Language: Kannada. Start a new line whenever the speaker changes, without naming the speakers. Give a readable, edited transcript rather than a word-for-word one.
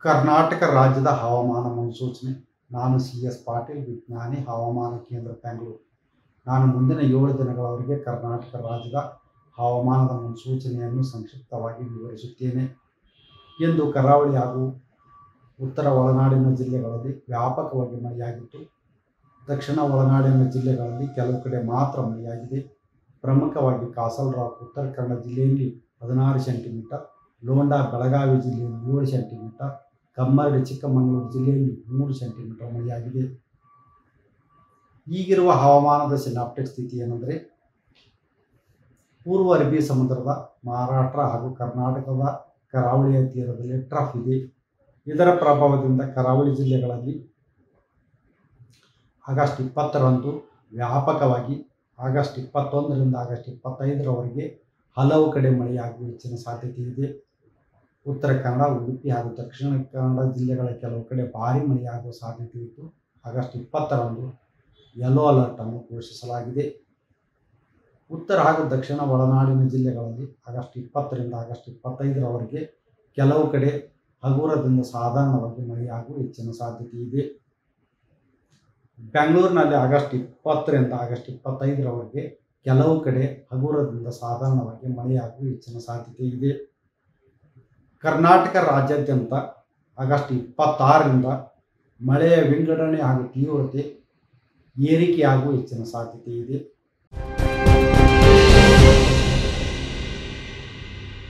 ಕರ್ನಾಟಕ ರಾಜ್ಯದ ಹವಾಮಾನ ಮುನ್ಸೂಚನೆ. ನಾನು CS ಪಾಟೀಲ್, ವಿಜ್ಞಾನಿ, ಹವಾಮಾನ ಕೇಂದ್ರ, ಬೆಂಗಳೂರು. ನಾನು ಮುಂದಿನ 7 ದಿನಗಳವರೆಗೆ ಕರ್ನಾಟಕ ರಾಜ್ಯದ ಹವಾಮಾನದ ಮುನ್ಸೂಚನೆಯನ್ನು ಸಂಕ್ಷಿಪ್ತವಾಗಿ ವಿವರಿಸುತ್ತೇನೆ. ಇಂದು ಕರಾವಳಿ ಹಾಗೂ ಉತ್ತರ ಒಳನಾಡಿನ ಜಿಲ್ಲೆಗಳಲ್ಲಿ ವ್ಯಾಪಕವಾಗಿ ಮಳೆಯಾಗಿತ್ತು. ದಕ್ಷಿಣ ಒಳನಾಡಿನ ಜಿಲ್ಲೆಗಳಲ್ಲಿ ಕೆಲವು ಕಡೆ ಮಾತ್ರ ಮಳೆಯಾಗಿದೆ. ಪ್ರಮುಖವಾಗಿ ಕಾಸರಗೋಡು, ಉತ್ತರ ಕನ್ನಡ ಜಿಲ್ಲೆಯಲ್ಲಿ 16 ಸೆಂಟಿಮೀಟರ್, ಲೋಂಡಾ, ಬೆಳಗಾವಿ ಜಿಲ್ಲೆಯಲ್ಲಿ 7 ಸೆಂಟಿಮೀಟರ್, ಕಮ್ಮರಡಿ, ಚಿಕ್ಕಮಗಳೂರು ಜಿಲ್ಲೆಯಲ್ಲಿ 3 ಸೆಂಟಿಮೀಟರ್ ಮಳೆಯಾಗಿದೆ. ಈಗಿರುವ ಹವಾಮಾನದ ಸಿನಾಪ್ಟಿಕ್ ಸ್ಥಿತಿ ಏನೆಂದರೆ, ಪೂರ್ವ ಅರಬ್ಬಿ ಸಮುದ್ರದ ಮಹಾರಾಷ್ಟ್ರ ಹಾಗೂ ಕರ್ನಾಟಕದ ಕರಾವಳಿಯ ತೀರದಲ್ಲಿ ಟ್ರಫ್ ಇದೆ. ಇದರ ಪ್ರಭಾವದಿಂದ ಕರಾವಳಿ ಜಿಲ್ಲೆಗಳಲ್ಲಿ ಆಗಸ್ಟ್ 20ರಂದು ವ್ಯಾಪಕವಾಗಿ, ಆಗಸ್ಟ್ 21ರಿಂದ ಆಗಸ್ಟ್ 25ರವರೆಗೆ ಹಲವು ಕಡೆ ಮಳೆಯಾಗುವ ಹೆಚ್ಚಿನ ಸಾಧ್ಯತೆ ಇದೆ. ಉತ್ತರ ಕನ್ನಡ, ಉಡುಪಿ ಹಾಗೂ ದಕ್ಷಿಣ ಕನ್ನಡ ಜಿಲ್ಲೆಗಳ ಕೆಲವು ಕಡೆ ಭಾರೀ ಮಳೆಯಾಗುವ ಸಾಧ್ಯತೆ ಇದ್ದು, ಆಗಸ್ಟ್ 20ರಂದು ಯೆಲ್ಲೋ ಅಲರ್ಟ್ ಅನ್ನು ಘೋಷಿಸಲಾಗಿದೆ. ಉತ್ತರ ಹಾಗೂ ದಕ್ಷಿಣ ಒಳನಾಡಿನ ಜಿಲ್ಲೆಗಳಲ್ಲಿ ಆಗಸ್ಟ್ 20ರಿಂದ ಆಗಸ್ಟ್ 25ರವರೆಗೆ ಕೆಲವು ಕಡೆ ಹಗುರದಿಂದ ಸಾಧಾರಣವಾಗಿ ಮಳೆಯಾಗುವ ಹೆಚ್ಚಿನ ಸಾಧ್ಯತೆ ಇದೆ. ಬೆಂಗಳೂರಿನಲ್ಲಿ ಆಗಸ್ಟ್ 20ರಿಂದ ಆಗಸ್ಟ್ 25ರವರೆಗೆ ಕೆಲವು ಕಡೆ ಹಗುರದಿಂದ ಸಾಧಾರಣವಾಗಿ ಮಳೆಯಾಗುವ ಹೆಚ್ಚಿನ ಸಾಧ್ಯತೆ ಇದೆ. ಕರ್ನಾಟಕ ರಾಜ್ಯಾದ್ಯಂತ ಆಗಸ್ಟ್ 26ರಿಂದ ಮಳೆಯ ವಿಂಗಡಣೆ ಹಾಗೂ ತೀವ್ರತೆ ಏರಿಕೆಯಾಗುವ ಹೆಚ್ಚಿನ ಸಾಧ್ಯತೆ ಇದೆ.